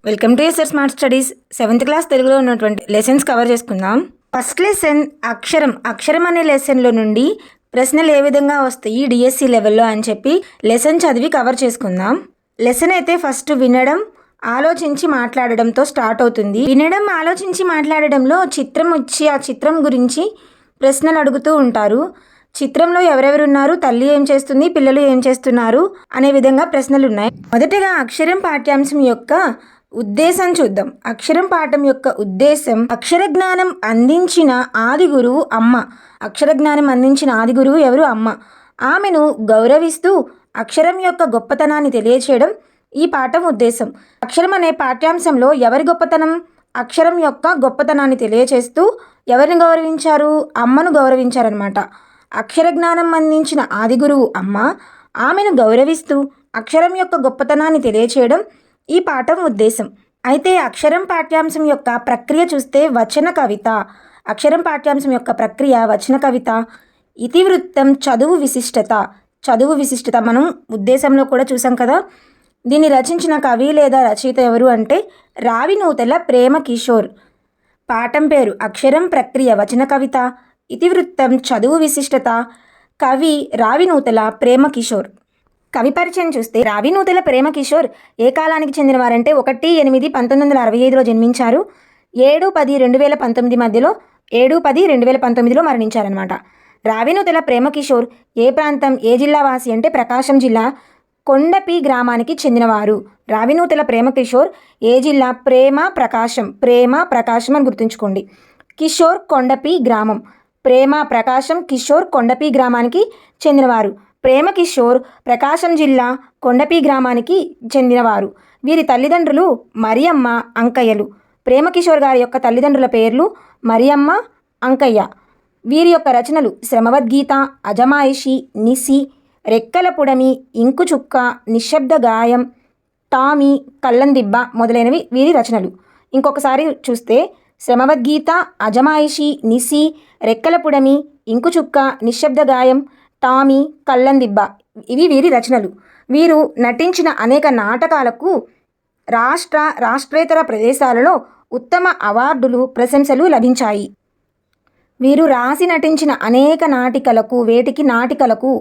Welcome to SR smart studies. 7th class తెలుగులో ఉన్నటువంటి lessons cover చేసుకుందాం. ఫస్ట్ లెసన్ అక్షరం అనే లెసన్లో నుండి ప్రశ్నలు ఏ విధంగా వస్తాయి డిఎస్సి లెవెల్లో అని చెప్పి లెసన్ చదివి కవర్ చేసుకుందాం. లెసన్ అయితే ఫస్ట్ వినడం, ఆలోచించి మాట్లాడడంతో స్టార్ట్ అవుతుంది. వినడం, ఆలోచించి మాట్లాడడంలో చిత్రం వచ్చి ఆ చిత్రం గురించి ప్రశ్నలు అడుగుతూ ఉంటారు. చిత్రంలో ఎవరెవరు ఉన్నారు, తల్లి ఏం చేస్తుంది, పిల్లలు ఏం చేస్తున్నారు అనే విధంగా ప్రశ్నలు ఉన్నాయి. మొదటగా అక్షరం పాఠ్యాంశం యొక్క ఉద్దేశం చూద్దాం. అక్షరం పాఠం యొక్క ఉద్దేశం అక్షర జ్ఞానం అందించిన ఆది గురువు అమ్మ. అక్షర జ్ఞానం అందించిన ఆది గురువు ఎవరు? అమ్మ. ఆమెను గౌరవిస్తూ అక్షరం యొక్క గొప్పతనాన్ని తెలియచేయడం ఈ పాఠం ఉద్దేశం. అక్షరం అనే పాఠ్యాంశంలో ఎవరి గొప్పతనం? అక్షరం యొక్క గొప్పతనాన్ని తెలియచేస్తూ ఎవరిని గౌరవించారు? అమ్మను గౌరవించారనమాట. అక్షర జ్ఞానం అందించిన ఆది గురువు అమ్మ, ఆమెను గౌరవిస్తూ అక్షరం యొక్క గొప్పతనాన్ని తెలియచేయడం ఈ పాఠం ఉద్దేశం. అయితే అక్షరం పాఠ్యాంశం యొక్క ప్రక్రియ చూస్తే వచన కవిత. అక్షరం పాఠ్యాంశం యొక్క ప్రక్రియ వచన కవిత. ఇతివృత్తం చదువు విశిష్టత మనం ఉద్దేశంలో కూడా చూసాం కదా. దీన్ని రచించిన కవి లేదా రచయిత ఎవరు అంటే రావినూతల ప్రేమ కిషోర్. పాఠం పేరు అక్షరం ప్రక్రియ వచన కవిత, ఇతివృత్తం చదువు విశిష్టత, కవి రావినూతల ప్రేమ కిషోర్. కవి పరిచయం చూస్తే రావినూతల ప్రేమ కిషోర్ ఏ కాలానికి చెందినవారంటే 1/8/1965లో జన్మించారు. 7/10/2019 మధ్యలో 7/10/2019లో మరణించారనమాట. రావినూతల ప్రేమ కిషోర్ ఏ ప్రాంతం, ఏ జిల్లా వాసి అంటే ప్రకాశం జిల్లా కొండపి గ్రామానికి చెందినవారు. రావినూతల ప్రేమ కిషోర్ ఏ జిల్లా? ప్రేమ ప్రకాశం అని గుర్తుంచుకోండి. కిషోర్ కొండపి గ్రామం. ప్రేమ ప్రకాశం కిషోర్ కొండపి గ్రామానికి చెందినవారు. ప్రేమ కిషోర్ ప్రకాశం జిల్లా కొండపి గ్రామానికి చెందినవారు. వీరి తల్లిదండ్రులు మరియమ్మ, అంకయ్యలు. ప్రేమ కిషోర్ గారి యొక్క తల్లిదండ్రుల పేర్లు మరియమ్మ, అంకయ్య. వీరి యొక్క రచనలు శ్రమవద్గీత, అజమాయిషి, నిసి, రెక్కల పుడమి, ఇంకుచుక్క, నిశ్శబ్ద గాయం, టామీ, కళ్ళందిబ్బ మొదలైనవి వీరి రచనలు. ఇంకొకసారి చూస్తే శ్రమవద్గీత, అజమాయిషి, నిసి, రెక్కల పుడమి, ఇంకుచుక్క, నిశ్శబ్ద గాయం, టామీ, కళ్ళందిబ్బ ఇవి వీరి రచనలు. వీరు నటించిన అనేక నాటకాలకు రాష్ట్రేతర ప్రదేశాలలో ఉత్తమ అవార్డులు, ప్రశంసలు లభించాయి. వీరు రాసి నటించిన అనేక నాటికలకు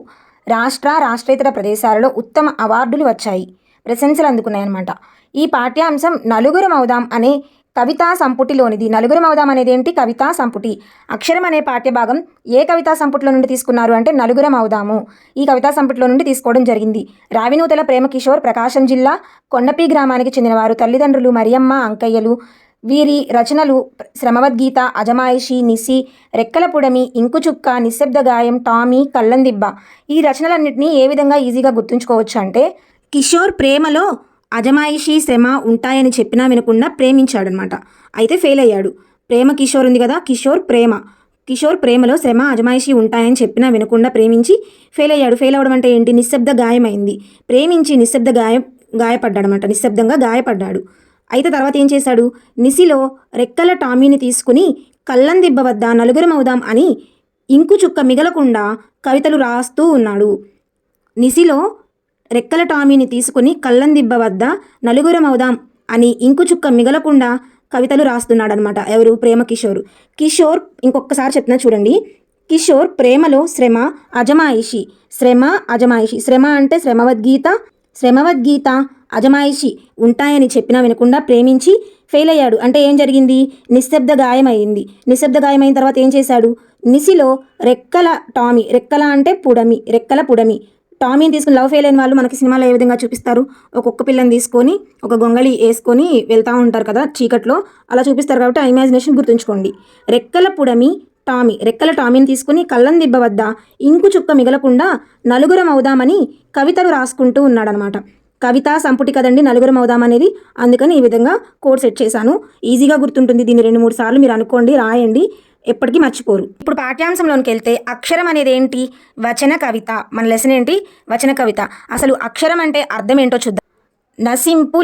రాష్ట్రేతర ప్రదేశాలలో ఉత్తమ అవార్డులు వచ్చాయి, ప్రశంసలు అందుకున్నాయన్నమాట. ఈ పాఠ్యాంశం నలుగురం అవుదాం అనే కవితా సంపుటిలోనిది. నలుగురం అవుదాం అనేది ఏంటి? కవితా సంపుటి. అక్షరం అనే పాఠ్యభాగం ఏ కవితా సంపుటిలో నుండి తీసుకున్నారు అంటే నలుగురం అవుదాము ఈ కవితా సంపుటిలో నుండి తీసుకోవడం జరిగింది. రావినూతల ప్రేమ కిషోర్ ప్రకాశం జిల్లా కొండపి గ్రామానికి చెందినవారు. తల్లిదండ్రులు మరియమ్మ, అంకయ్యలు. వీరి రచనలు శ్రమవద్గీత, అజమాయిషి, నిసి, రెక్కల పుడమి, ఇంకుచుక్క, నిశ్శబ్ద గాయం, టామీ, కళ్ళందిబ్బ. ఈ రచనలన్నింటినీ ఏ విధంగా ఈజీగా గుర్తుంచుకోవచ్చు అంటే కిషోర్ ప్రేమలో అజమాయిషి, శ్రమ ఉంటాయని చెప్పినా వినకుండా ప్రేమించాడనమాట. అయితే ఫెయిల్ అయ్యాడు. ప్రేమ కిషోర్ ఉంది కదా, కిషోర్ ప్రేమలో శ్రమ, అజమాయిషి ఉంటాయని చెప్పినా వినకుండా ప్రేమించి ఫెయిల్ అయ్యాడు. ఫెయిల్ అవ్వడం అంటే ఏంటి? నిశ్శబ్ద గాయమైంది. ప్రేమించి గాయపడ్డాడనమాట. నిశ్శబ్దంగా గాయపడ్డాడు. అయితే తర్వాత ఏం చేశాడు? నిసిలో రెక్కల టామీని తీసుకుని కళ్ళందిబ్బ వద్ద నలుగురం అవుదాం అని ఇంకుచుక్క మిగలకుండా కవితలు రాస్తూ ఉన్నాడు. నిసిలో రెక్కల టామీని తీసుకుని కళ్ళందిబ్బ వద్ద నలుగురం అవుదాం అని ఇంకుచుక్క మిగలకుండా కవితలు రాస్తున్నాడనమాట. ఎవరు? ప్రేమ కిషోర్. ఇంకొకసారి చెప్తున్నా చూడండి. కిషోర్ ప్రేమలో శ్రమ, అజమాయిషి. శ్రమ అంటే శ్రమవద్గీత, అజమాయిషి ఉంటాయని చెప్పినా వినకుండా ప్రేమించి ఫెయిల్ అయ్యాడు. అంటే ఏం జరిగింది? నిశ్శబ్ద గాయమైంది. నిశ్శబ్ద గాయమైన తర్వాత ఏం చేశాడు? నిసిలో రెక్కల అంటే రెక్కల పుడమి. టామీని తీసుకుని లవ్ ఫెయిల్ అయిన వాళ్ళు మనకి సినిమాలో ఏ విధంగా చూపిస్తారు? ఒక్కొక్క పిల్లని తీసుకొని ఒక గొంగళి వేసుకొని వెళ్తూ ఉంటారు కదా చీకట్లో, అలా చూపిస్తారు. కాబట్టి ఆ ఇమాజినేషన్ గుర్తుంచుకోండి. రెక్కల టామీని తీసుకుని కళ్ళందిబ్బ వద్ద ఇంకు చుక్క మిగలకుండా నలుగురం అవుదామని కవితలు రాసుకుంటూ ఉన్నాడనమాట. కవితా సంపుటి కదండి నలుగురం అవుదామనేది. అందుకని ఈ విధంగా కోడ్ సెట్ చేశాను. ఈజీగా గుర్తుంటుంది. దీన్ని 2-3 సార్లు మీరు అనుకోండి, రాయండి, ఎప్పటికీ మర్చిపోరు. ఇప్పుడు పాఠ్యాంశంలోనికి వెళ్తే అక్షరం అనేది ఏంటి? వచన కవిత. మన లెసన్ ఏంటి? వచన కవిత. అసలు అక్షరం అంటే అర్థం ఏంటో చూద్దాం. నసింపు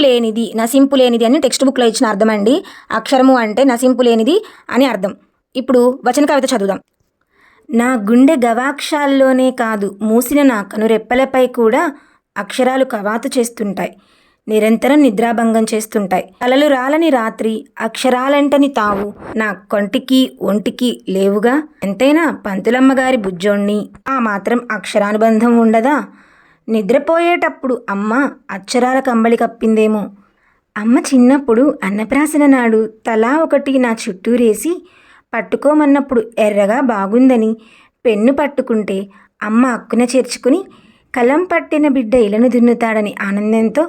లేనిది అని టెక్స్ట్ బుక్లో ఇచ్చిన అర్థం అండి. అక్షరము అంటే నసింపు లేనిది అని అర్థం. ఇప్పుడు వచన కవిత చదువుదాం. నా గుండె గవాక్షాల్లోనే కాదు, మూసిన నా కనురెప్పలపై కూడా అక్షరాలు కవాతు చేస్తుంటాయి. నిరంతరం నిద్రాభంగం చేస్తుంటాయి. కలలు రాలని రాత్రి అక్షరాలంటని తావు నా కొంటికి ఒంటికి లేవుగా, ఎంతైనా పంతులమ్మగారి బుజ్జోణ్ణి, ఆ మాత్రం అక్షరానుబంధం ఉండదా? నిద్రపోయేటప్పుడు అమ్మ అక్షరాల కంబళి కప్పిందేమో. అమ్మ చిన్నప్పుడు అన్నప్రాసన నాడు తలా ఒకటి నా చుట్టూరేసి పట్టుకోమన్నప్పుడు ఎర్రగా బాగుందని పెన్ను పట్టుకుంటే అమ్మ అక్కున చేర్చుకుని కలం పట్టిన బిడ్డ ఇలను దున్నుతాడని ఆనందంతో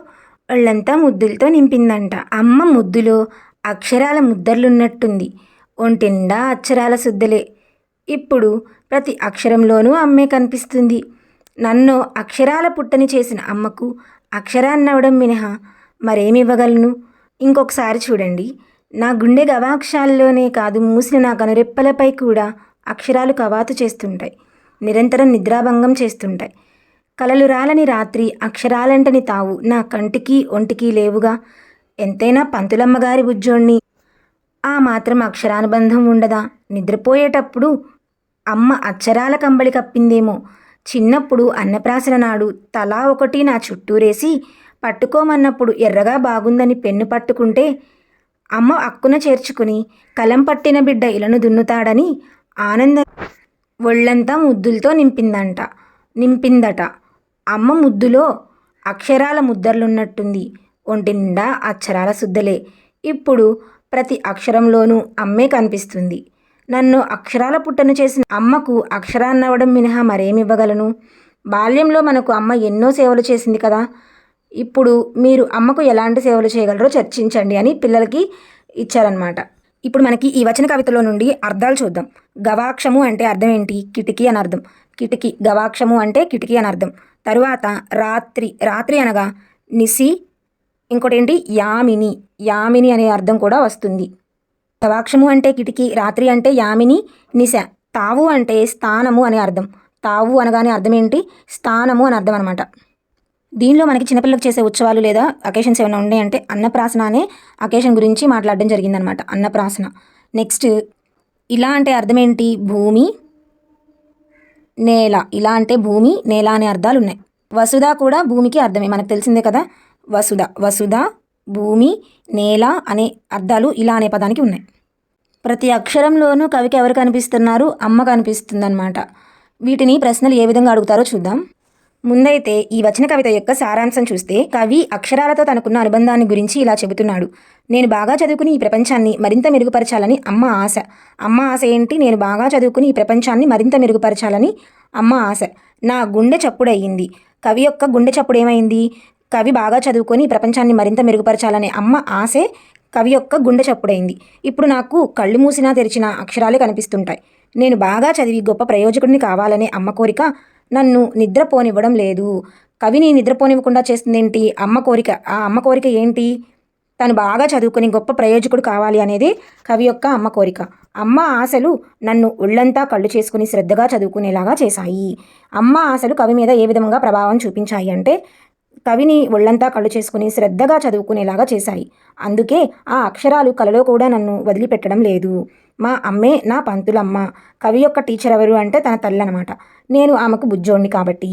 ఒళ్ళంతా ముద్దులతో నింపిందంట. అమ్మ ముద్దులో అక్షరాల ముద్దర్లున్నట్టుంది. ఒంటిండా అక్షరాల శుద్ధలే. ఇప్పుడు ప్రతి అక్షరంలోనూ అమ్మే కనిపిస్తుంది. నన్ను అక్షరాల పుట్టని చేసిన అమ్మకు అక్షరాన్నవడం మినహా మరేమివ్వగలను? ఇంకొకసారి చూడండి. నా గుండె గవాక్షాల్లోనే కాదు, మూసిన నా కనురెప్పలపై కూడా అక్షరాలు కవాతు చేస్తుంటాయి. నిరంతరం నిద్రాభంగం చేస్తుంటాయి. కలలు రాలని రాత్రి అక్షరాలంటని తావు నా కంటికి ఒంటికి లేవుగా, ఎంతైనా పంతులమ్మగారి బుజ్జోణ్ణి, ఆ మాత్రం అక్షరానుబంధం ఉండదా? నిద్రపోయేటప్పుడు అమ్మ అక్షరాల కంబళి కప్పిందేమో. చిన్నప్పుడు అన్నప్రాసన నాడు తలా ఒకటి నా చుట్టూరేసి పట్టుకోమన్నప్పుడు ఎర్రగా బాగుందని పెన్ను పట్టుకుంటే అమ్మ అక్కున చేర్చుకుని కలం పట్టిన బిడ్డ ఇలను దున్నుతాడని ఆనంద ఒళ్ళంతా ముద్దులతో నింపిందట. అమ్మ ముద్దులో అక్షరాల ముద్దర్లున్నట్టుంది. ఒంటి నిండా అక్షరాల శుద్ధలే. ఇప్పుడు ప్రతి అక్షరంలోనూ అమ్మే కనిపిస్తుంది. నన్ను అక్షరాల పుట్టను చేసిన అమ్మకు అక్షరాన్నవడం మినహా మరేమివ్వగలను? బాల్యంలో మనకు అమ్మ ఎన్నో సేవలు చేసింది కదా. ఇప్పుడు మీరు అమ్మకు ఎలాంటి సేవలు చేయగలరో చర్చించండి అని పిల్లలకి ఇచ్చారనమాట. ఇప్పుడు మనకి ఈ వచన కవితలో నుండి అర్థాలు చూద్దాం. గవాక్షము అంటే అర్థం ఏంటి? కిటికీ అని అర్థం. కిటికీ, గవాక్షము అంటే కిటికీ అని అర్థం. తరువాత రాత్రి అనగా నిసి. ఇంకోటి ఏంటి? యామిని అనే అర్థం కూడా వస్తుంది. గవాక్షము అంటే కిటికీ, రాత్రి అంటే యామిని, నిశ. తావు అంటే స్థానము అనే అర్థం. తావు అనగానే అర్థం ఏంటి? స్థానము అని అర్థం అనమాట. దీనిలో మనకి చిన్నపిల్లలకు చేసే ఉత్సవాలు లేదా అకేషన్స్ ఏమైనా ఉన్నాయంటే అన్నప్రాసన అనే అకేషన్ గురించి మాట్లాడడం జరిగిందనమాట. అన్నప్రాసన. నెక్స్ట్, ఇలా అంటే అర్థం ఏంటి? భూమి, నేల. ఇలా అంటే భూమి, నేల అనే అర్థాలు ఉన్నాయి. వసుధ కూడా భూమికి అర్థమే, మనకు తెలిసిందే కదా. వసుధ, భూమి, నేల అనే అర్థాలు ఇలా అనే పదానికి ఉన్నాయి. ప్రతి అక్షరంలోనూ కవికి ఎవరు కనిపిస్తున్నారు? అమ్మ కనిపిస్తుందన్నమాట. వీటిని ప్రశ్నలు ఏ విధంగా అడుగుతారో చూద్దాం. ముందైతే ఈ వచన కవిత యొక్క సారాంశం చూస్తే, కవి అక్షరాలతో తనకున్న అనుబంధాన్ని గురించి ఇలా చెబుతున్నాడు. నేను బాగా చదువుకుని ఈ ప్రపంచాన్ని మరింత మెరుగుపరచాలని అమ్మ ఆశ. అమ్మ ఆశ ఏంటి? నేను బాగా చదువుకుని ఈ ప్రపంచాన్ని మరింత మెరుగుపరచాలని అమ్మ ఆశ. నా గుండె చప్పుడయ్యింది. కవి యొక్క గుండె చప్పుడు ఏమైంది? కవి బాగా చదువుకొని ఈ ప్రపంచాన్ని మరింత మెరుగుపరచాలనే అమ్మ ఆశే కవి యొక్క గుండె చప్పుడైంది. ఇప్పుడు నాకు కళ్ళు మూసినా తెరిచినా అక్షరాలే కనిపిస్తుంటాయి. నేను బాగా చదివి గొప్ప ప్రయోజకుడిని కావాలనే అమ్మ కోరిక నన్ను నిద్రపోనివ్వడం లేదు. కవిని నిద్రపోనివ్వకుండా చేస్తుందేంటి? అమ్మ కోరిక. ఆ అమ్మ కోరిక ఏంటి? తను బాగా చదువుకొని గొప్ప ప్రయోజకుడు కావాలి అనేది కవి యొక్క అమ్మ కోరిక. అమ్మ ఆశలు నన్ను ఒళ్ళంతా కళ్ళు చేసుకుని శ్రద్ధగా చదువుకునేలాగా చేశాయి. అమ్మ ఆశలు కవి మీద ఏ విధంగా ప్రభావం చూపించాయి అంటే, కవిని ఒళ్ళంతా కళ్ళు చేసుకుని శ్రద్ధగా చదువుకునేలాగా చేశాయి. అందుకే ఆ అక్షరాలు కలలో కూడా నన్ను వదిలిపెట్టడం లేదు. మా అమ్మే నా పంతులమ్మ. కవి యొక్క టీచర్ ఎవరు అంటే తన తల్లి అనమాట. నేను ఆమెకు బుజ్జోణ్ణి కాబట్టి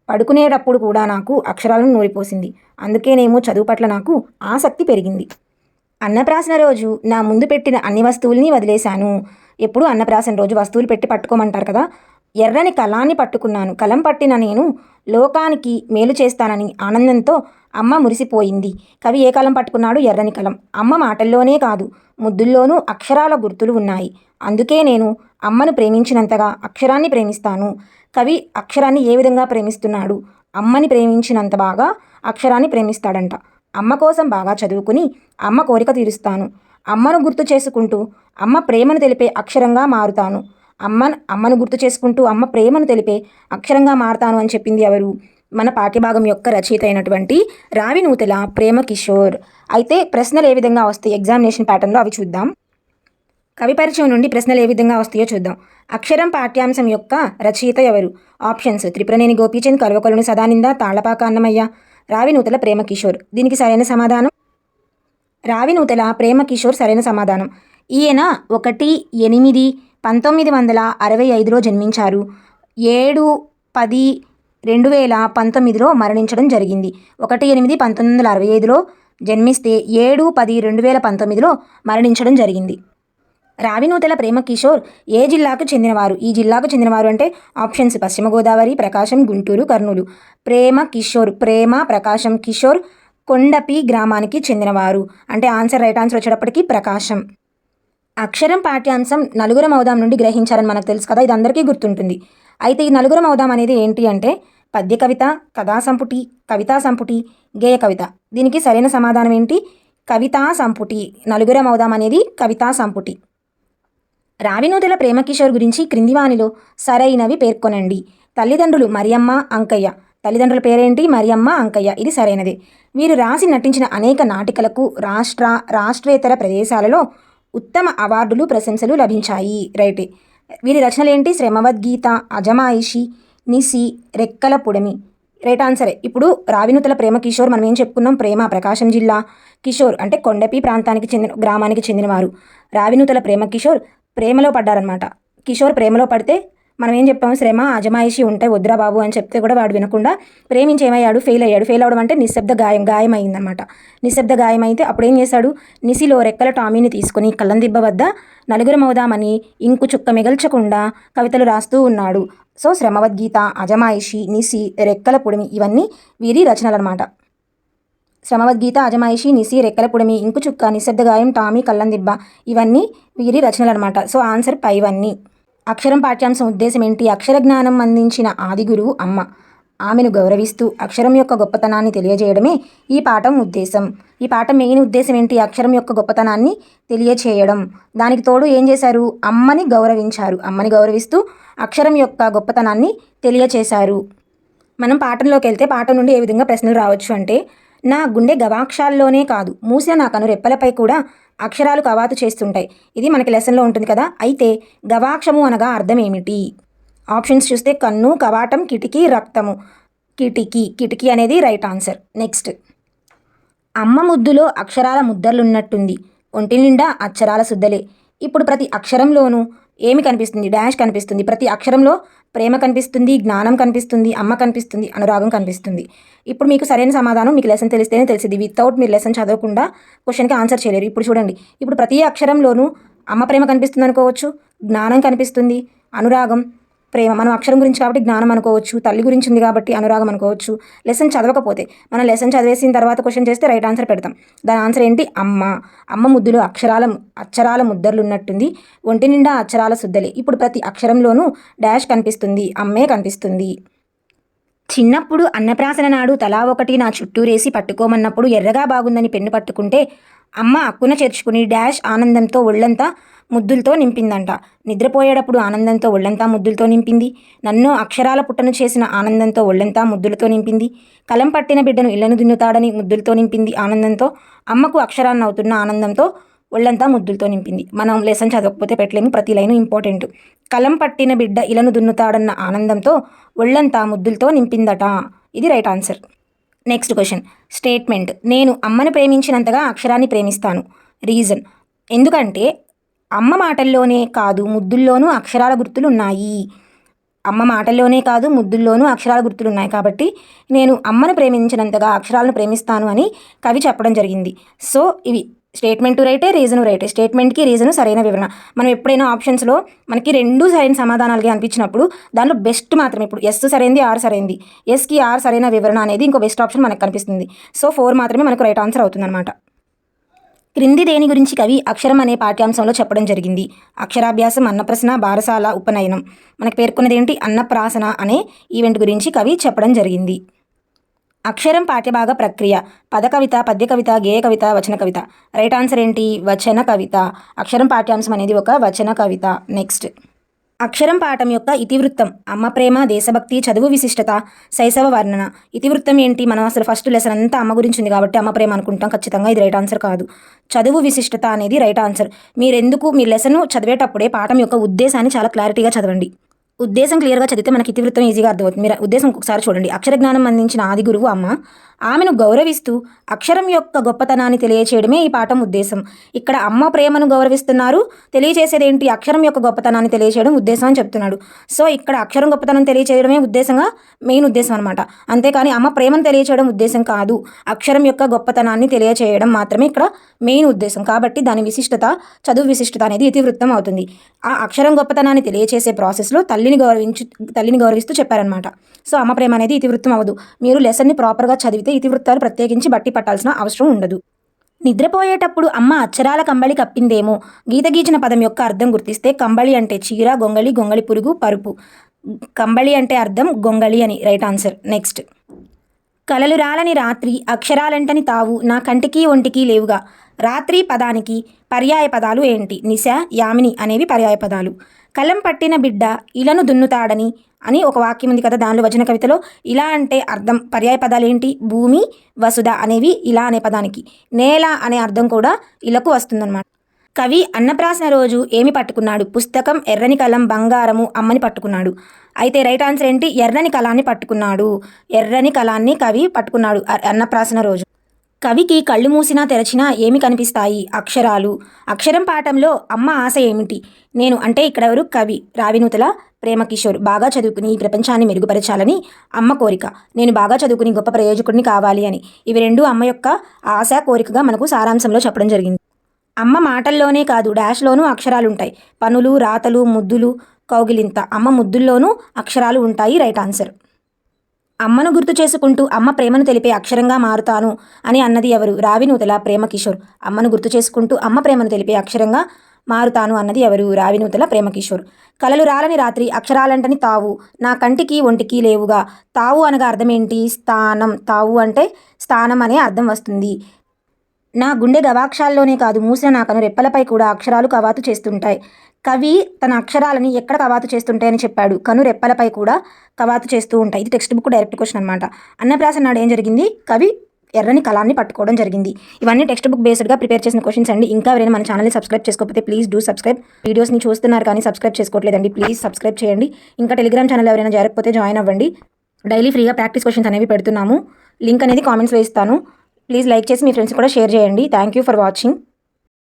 పడుకునేటప్పుడు కూడా నాకు అక్షరాలను నూరిపోసింది. అందుకేనేమో చదువు పట్ల నాకు ఆసక్తి పెరిగింది. అన్నప్రాసన రోజు నా ముందు పెట్టిన అన్ని వస్తువుల్ని వదిలేశాను. ఎప్పుడు అన్నప్రాసన రోజు వస్తువులు పెట్టి పట్టుకోమంటారు కదా. ఎర్రని కలాన్ని పట్టుకున్నాను. కలం పట్టిన నేను లోకానికి మేలు చేస్తానని ఆనందంతో అమ్మ మురిసిపోయింది. కవి ఏ కలం పట్టుకున్నాడు? ఎర్రని కలం. అమ్మ మాటల్లోనే కాదు, ముద్దుల్లోనూ అక్షరాల గుర్తులు ఉన్నాయి. అందుకే నేను అమ్మను ప్రేమించినంతగా అక్షరాన్ని ప్రేమిస్తాను. కవి అక్షరాన్ని ఏ విధంగా ప్రేమిస్తున్నాడు? అమ్మని ప్రేమించినంత బాగా అక్షరాన్ని ప్రేమిస్తాడంట. అమ్మ కోసం బాగా చదువుకుని అమ్మ కోరిక తీరుస్తాను. అమ్మను గుర్తు చేసుకుంటూ అమ్మ ప్రేమను తెలిపే అక్షరంగా మారుతాను. అమ్మను గుర్తు చేసుకుంటూ అమ్మ ప్రేమను తెలిపే అక్షరంగా మారుతాను అని చెప్పింది ఎవరు? మన పాఠ్యభాగం యొక్క రచయిత అయినటువంటి రావినూతల ప్రేమ కిషోర్. అయితే ప్రశ్నలు ఏ విధంగా వస్తాయి ఎగ్జామినేషన్ ప్యాటర్న్లో అవి చూద్దాం. కవి పరిచయం నుండి ప్రశ్నలు ఏ విధంగా వస్తాయో చూద్దాం. అక్షరం పాఠ్యాంశం యొక్క రచయిత ఎవరు? ఆప్షన్స్: త్రిపురనేని గోపీచంద్, కల్వకొలను సదానంద, తాళ్లపాక అన్నమయ్య. రావినూతల ప్రేమ కిషోర్. దీనికి సరైన సమాధానం రావినూతల ప్రేమ కిషోర్ సరైన సమాధానం. ఈయన 1/8/1965 జన్మించారు. 7/10 2019లో మరణించడం జరిగింది. 1/8/1965లో జన్మిస్తే 7/10/2019లో మరణించడం జరిగింది. రావినూతల ప్రేమ కిషోర్ ఏ జిల్లాకు చెందినవారు? ఈ జిల్లాకు చెందినవారు అంటే ఆప్షన్స్ పశ్చిమ గోదావరి, ప్రకాశం, గుంటూరు, కర్నూలు. ప్రేమ ప్రకాశం కిషోర్ కొండపి గ్రామానికి చెందినవారు. అంటే రైట్ ఆన్సర్ వచ్చేటప్పటికి ప్రకాశం. అక్షరం పాఠ్యాంశం నలుగురం అవుదాం నుండి గ్రహించారని మనకు తెలుసు కదా, ఇది అందరికీ గుర్తుంటుంది. అయితే ఈ నలుగురం అవుదాం అనేది ఏంటి అంటే పద్య కవిత, కథా సంపుటి, కవితా సంపుటి, గేయ కవిత. దీనికి సరైన సమాధానం ఏంటి? కవితా సంపుటి. నలుగురం అవుదాం అనేది కవితా సంపుటి. రావినూతల ప్రేమకిషోర్ గురించి క్రింది వానిలో సరైనవి పేర్కొనండి. తల్లిదండ్రులు మరియమ్మ, అంకయ్య. తల్లిదండ్రుల పేరేంటి? మరియమ్మ, అంకయ్య. ఇది సరైనదే. వీరు రాసి నటించిన అనేక నాటికలకు రాష్ట్రేతర ప్రదేశాలలో ఉత్తమ అవార్డులు, ప్రశంసలు లభించాయి. రైటే. వీరి రచనలేంటి? శ్రమవద్గీత, అజమాయిషి, నిసి, రెక్కల పుడమి. రైట్ ఆన్సరే. ఇప్పుడు రావినూతల ప్రేమ కిషోర్ మనం ఏం చెప్పుకున్నాం? ప్రేమ ప్రకాశం జిల్లా, కిషోర్ అంటే కొండపి గ్రామానికి చెందినవారు. రావినూతల ప్రేమ కిషోర్ ప్రేమలో పడ్డారనమాట. కిషోర్ ప్రేమలో పడితే మనం ఏం చెప్పాము? శ్రమ, అజమాయిషి ఉంటాయి, వద్దురా బాబు అని చెప్తే కూడా వాడు వినకుండా ప్రేమించి ఏమయ్యాడు? ఫెయిల్ అయ్యాడు. ఫెయిల్ అవడం అంటే నిశ్శబ్ద గాయం అయిందనమాట. నిశ్శబ్ద గాయం అయితే అప్పుడు ఏం చేశాడు? నిసిలో రెక్కల టామీని తీసుకుని కళ్ళందిబ్బ వద్ద నలుగురమవుదామని ఇంకు చుక్క మిగల్చకుండా కవితలు రాస్తూ ఉన్నాడు. సో శ్రమవద్గీత, అజమాయిషి, నిసి, రెక్కల పుడిమి ఇవన్నీ వీరి రచనలు అనమాట. శ్రమవద్గీత, అజమాయిషి, నిసి, రెక్కల పుడిమి, ఇంకు చుక్క, నిశ్శబ్ద గాయం, టామీ, కళ్ళందిబ్బ ఇవన్నీ వీరి రచనలు అనమాట. సో ఆన్సర్ పైవన్నీ. అక్షరం పాఠ్యాంశం ఉద్దేశం ఏంటి? అక్షర జ్ఞానం అందించిన ఆది గురువు అమ్మ. ఆమెను గౌరవిస్తూ అక్షరం యొక్క గొప్పతనాన్ని తెలియజేయడమే ఈ పాఠం ఉద్దేశం. ఈ పాఠం మెయిన్ ఉద్దేశం ఏంటి? అక్షరం యొక్క గొప్పతనాన్ని తెలియచేయడం. దానికి తోడు ఏం చేశారు? అమ్మని గౌరవించారు. అమ్మని గౌరవిస్తూ అక్షరం యొక్క గొప్పతనాన్ని తెలియచేశారు. మనం పాఠంలోకి వెళ్తే పాఠం నుండి ఏ విధంగా ప్రశ్నలు రావచ్చు అంటే, నా గుండె గవాక్షాల్లోనే కాదు మూసిన నా కను రెప్పలపై కూడా అక్షరాలు కవాతు చేస్తుంటాయి. ఇది మనకి లెసన్లో ఉంటుంది కదా. అయితే గవాక్షము అనగా అర్థం ఏమిటి? ఆప్షన్స్ చూస్తే కన్ను, కవాటం, కిటికీ, రక్తము. కిటికీ అనేది రైట్ ఆన్సర్. నెక్స్ట్, అమ్మ ముద్దులో అక్షరాల ముద్దర్లున్నట్టుంది, ఒంటి నిండా అక్షరాల శుద్ధలే. ఇప్పుడు ప్రతి అక్షరంలోనూ ఏమి కనిపిస్తుంది? డాష్ కనిపిస్తుంది. ప్రతి అక్షరంలో ప్రేమ కనిపిస్తుంది, జ్ఞానం కనిపిస్తుంది, అమ్మ కనిపిస్తుంది, అనురాగం కనిపిస్తుంది. ఇప్పుడు మీకు సరైన సమాధానం మీకు లెసన్ తెలిస్తేనే తెలిసింది. వితౌట్ మీరు లెసన్ చదవకుండా క్వశ్చన్కి ఆన్సర్ చేయలేరు. ఇప్పుడు చూడండి, ఇప్పుడు ప్రతి అక్షరంలోనూ అమ్మ ప్రేమ కనిపిస్తుంది అనుకోవచ్చు, జ్ఞానం కనిపిస్తుంది, అనురాగం, ప్రేమ. మనం అక్షరం గురించి కాబట్టి జ్ఞానం అనుకోవచ్చు, తల్లి గురించి ఉంది కాబట్టి అనురాగం అనుకోవచ్చు. లెసన్ చదవకపోతే మనం లెసన్ చదివేసిన తర్వాత క్వశ్చన్ చేస్తే రైట్ ఆన్సర్ పెడతాం. దాని ఆన్సర్ ఏంటి? అమ్మ. అమ్మ ముద్దులో అక్షరాల ముద్దర్లు ఉన్నట్టుంది, ఒంటి నిండా అక్షరాల శుద్ధలే. ఇప్పుడు ప్రతి అక్షరంలోనూ డాష్ కనిపిస్తుంది, అమ్మే కనిపిస్తుంది. చిన్నప్పుడు అన్నప్రాసన నాడు తలా ఒకటి నా చుట్టూరేసి పట్టుకోమన్నప్పుడు ఎర్రగా బాగుందని పెన్ను పట్టుకుంటే అమ్మ అక్కున చేర్చుకుని డాష్ ఆనందంతో ఒళ్ళంతా ముద్దులతో నింపిందంట. నిద్రపోయేటప్పుడు ఆనందంతో ఒళ్ళంతా ముద్దులతో నింపింది. నన్ను అక్షరాల పుట్టను చేసిన ఆనందంతో ఒళ్ళంతా ముద్దులతో నింపింది. కలం పట్టిన బిడ్డను ఇళ్లను దున్నుతాడని ముద్దులతో నింపింది ఆనందంతో. అమ్మకు అక్షరాన్ని అవుతున్న ఆనందంతో ఒళ్ళంతా ముద్దులతో నింపింది. మనం లెసన్ చదవకపోతే పెట్టలేము, ప్రతి లైను ఇంపార్టెంట్. కలం పట్టిన బిడ్డ ఇలను దున్నుతాడన్న ఆనందంతో ఒళ్ళంతా ముద్దులతో నింపిందట. ఇది right answer. Next question, statement. నేను అమ్మను ప్రేమించినంతగా అక్షరాన్ని ప్రేమిస్తాను. రీజన్. ఎందుకంటే అమ్మ మాటల్లోనే కాదు ముద్దుల్లోనూ అక్షరాల గుర్తులు ఉన్నాయి. అమ్మ మాటల్లోనే కాదు ముద్దుల్లోనూ అక్షరాల గుర్తులు ఉన్నాయి కాబట్టి నేను అమ్మను ప్రేమించినంతగా అక్షరాలను ప్రేమిస్తాను అని కవి చెప్పడం జరిగింది. సో ఇవి స్టేట్మెంట్ రైటే, రీజను రైటే. స్టేట్మెంట్కి రీజను సరైన వివరణ. మనం ఎప్పుడైనా ఆప్షన్స్లో మనకి రెండు సరైన సమాధానాలుగా అనిపించినప్పుడు దానిలో బెస్ట్ మాత్రమే, ఇప్పుడు ఎస్ సరైనది, ఆర్ సరైనది, ఎస్కి ఆర్ సరైన వివరణ అనేది ఇంకో బెస్ట్ ఆప్షన్ మనకు కనిపిస్తుంది. సో 4 మాత్రమే మనకు రైట్ ఆన్సర్ అవుతుందన్నమాట. క్రింది దేని గురించి కవి అక్షరం అనే పాఠ్యాంశంలో చెప్పడం జరిగింది? అక్షరాభ్యాసం, అన్నప్రసన, బారసాల, ఉపనయనం. మనకు పేర్కొన్నది ఏంటి? అన్నప్రాసన అనే ఈవెంట్ గురించి కవి చెప్పడం జరిగింది. అక్షరం పాఠ్యభాగ ప్రక్రియ. పద కవిత, పద్య కవిత, గేయ కవిత, వచన కవిత. రైట్ ఆన్సర్ ఏంటి? వచన కవిత. అక్షరం పాఠ్యాంశం అనేది ఒక వచన కవిత. నెక్స్ట్, అక్షరం పాఠం యొక్క ఇతివృత్తం. అమ్మ ప్రేమ, దేశభక్తి, చదువు విశిష్టత, శైశవ వర్ణన. ఇతివృత్తం ఏంటి? మనం అసలు ఫస్ట్ లెసన్ అంతా అమ్మ గురించి ఉంది కాబట్టి అమ్మ ప్రేమ అనుకుంటాం ఖచ్చితంగా. ఇది రైట్ ఆన్సర్ కాదు. చదువు విశిష్టత అనేది రైట్ ఆన్సర్. మీరు లెసన్ చదివేటప్పుడే పాఠం యొక్క ఉద్దేశాన్ని చాలా క్లారిటీగా చదవండి. ఉద్దేశం క్లియర్గా చదివితే మనకి ఇతివృత్తం ఈజీగా అర్థమవుతుంది. మీరు ఉద్దేశం ఒకసారి చూడండి. అక్షర జ్ఞానం అందించిన ఆది గురువు అమ్మ. ఆమెను గౌరవిస్తూ అక్షరం యొక్క గొప్పతనాన్ని తెలియచేయడమే ఈ పాఠం ఉద్దేశం. ఇక్కడ అమ్మ ప్రేమను గౌరవిస్తున్నారు. తెలియచేసేది ఏంటి? అక్షరం యొక్క గొప్పతనాన్ని తెలియచేయడం ఉద్దేశం అని చెప్తున్నాడు. సో ఇక్కడ అక్షరం గొప్పతనం తెలియచేయడమే ఉద్దేశంగా మెయిన్ ఉద్దేశం అనమాట. అంతేకాని అమ్మ ప్రేమను తెలియచేయడం ఉద్దేశం కాదు. అక్షరం యొక్క గొప్పతనాన్ని తెలియచేయడం మాత్రమే ఇక్కడ మెయిన్ ఉద్దేశం. కాబట్టి దాని విశిష్టత, చదువు విశిష్టత అనేది ఇతివృత్తం అవుతుంది. ఆ అక్షరం గొప్పతనాన్ని తెలియచేసే ప్రాసెస్లో తల్లిని గౌరవిస్తూ చెప్పారనమాట. సో అమ్మ ప్రేమ అనేది ఇతివృత్తం అవ్వదు. మీరు లెసన్ని ప్రాపర్గా చదివితే ఇతివృత్తాలు ప్రత్యేకించి బట్టి పట్టాల్సిన అవసరం ఉండదు. నిద్రపోయేటప్పుడు అమ్మ అక్షరాల కంబళి కప్పిందేమో. గీత గీచిన పదం యొక్క అర్థం గుర్తిస్తే కంబళి అంటే చీర, గొంగళి, గొంగళి పురుగు, పరుపు. కంబళి అంటే అర్థం గొంగళి అని రైట్ ఆన్సర్. నెక్స్ట్, కలలు రాలని రాత్రి అక్షరాలంటని తావు నా కంటికి ఒంటికి లేవుగా. రాత్రి పదానికి పర్యాయ పదాలు ఏంటి? నిశ, యామిని అనేవి పర్యాయ పదాలు. కలం పట్టిన బిడ్డ ఇలను దున్నుతాడని అని ఒక వాక్యం ఉంది కదా, దానిలో వచన కవితలో ఇలా అంటే అర్థం పర్యాయ పదాలు ఏంటి? భూమి, వసుధ అనేవి ఇలా అనే పదానికి. నేల అనే అర్థం కూడా ఇలకు వస్తుందన్నమాట. కవి అన్నప్రాసన రోజు ఏమి పట్టుకున్నాడు? పుస్తకం, ఎర్రని కలం, బంగారము, అమ్మని పట్టుకున్నాడు. అయితే రైట్ ఆన్సర్ ఏంటి? ఎర్రని కలాన్ని పట్టుకున్నాడు. ఎర్రని కలాన్ని కవి పట్టుకున్నాడు అన్నప్రాసన రోజు. కవికి కళ్ళు మూసినా తెరచినా ఏమి కనిపిస్తాయి? అక్షరాలు. అక్షరం పాఠంలో అమ్మ ఆశ ఏమిటి? నేను అంటే ఇక్కడ ఎవరు? కవి రావినూతల ప్రేమకిషోర్. బాగా చదువుకుని ఈ ప్రపంచాన్ని మెరుగుపరచాలని అమ్మ కోరిక. నేను బాగా చదువుకుని గొప్ప ప్రయోజకుడిని కావాలి అని. ఇవి రెండు అమ్మ యొక్క ఆశ, కోరికగా మనకు సారాంశంలో చెప్పడం జరిగింది. అమ్మ మాటల్లోనే కాదు డాష్లోనూ అక్షరాలుంటాయి. పనులు, రాతలు, ముద్దులు, కౌగిలింత. అమ్మ ముద్దుల్లోనూ అక్షరాలు ఉంటాయి. Right answer. అమ్మను గుర్తు చేసుకుంటూ అమ్మ ప్రేమను తెలిపే అక్షరంగా మారుతాను అని అన్నది ఎవరు? రావినూతల ప్రేమకిషోర్. అమ్మను గుర్తు చేసుకుంటూ అమ్మ ప్రేమను తెలిపే అక్షరంగా మారుతాను అన్నది ఎవరు? రావినూతల ప్రేమకిషోర్. కలలు రాలని రాత్రి అక్షరాలంటని తావు నా కంటికి ఒంటికి లేవుగా. తావు అనగా అర్థం ఏంటి? స్థానం. తావు అంటే స్థానం అనే అర్థం వస్తుంది. నా గుండె గవాక్షాల్లోనే కాదు మూసిన నా కను రెప్పలపై కూడా అక్షరాలు కవాతు చేస్తుంటాయి. కవి తన అక్షరాలని ఎక్కడ కవాతు చేస్తుంటాయని చెప్పాడు? కను రెప్పలపై కూడా కవాతు చేస్తూ ఉంటాయి. ఇది టెక్స్ట్ బుక్ డైరెక్ట్ క్వశ్చన్ అనమాట. అన్నప్రాసన నాడు ఏం జరిగింది? కవి ఎర్రని కలాన్ని పట్టుకోవడం జరిగింది. ఇవన్నీ టెక్స్ట్ బుక్ బేస్డ్గా ప్రిపేర్ చేసిన క్వశ్చన్స్ అండి. ఇంకా ఎవరైనా మన ఛానల్ని సబ్స్క్రైబ్ చేసుకోకపోతే ప్లీజ్ డూ సబ్స్క్రైబ్. వీడియోస్ని చూస్తున్నారు కానీ సబ్స్క్రైబ్ చేసుకోవట్లేదండి, ప్లీజ్ సబ్స్క్రైబ్ చేయండి. ఇంకా టెలిగ్రామ్ ఛానల్ ఎవరైనా జరగకపోతే జాయిన్ అవ్వండి. డైలీ ఫ్రీగా ప్రాక్టీస్ క్వశ్చన్స్ అనేవి పెడుతున్నాము. లింక్ అనేది కామెంట్స్లో ఇస్తాను. ప్లీజ్ లైక్ చేసి మీ ఫ్రెండ్స్ కూడా షేర్ చేయండి. Thank you for watching.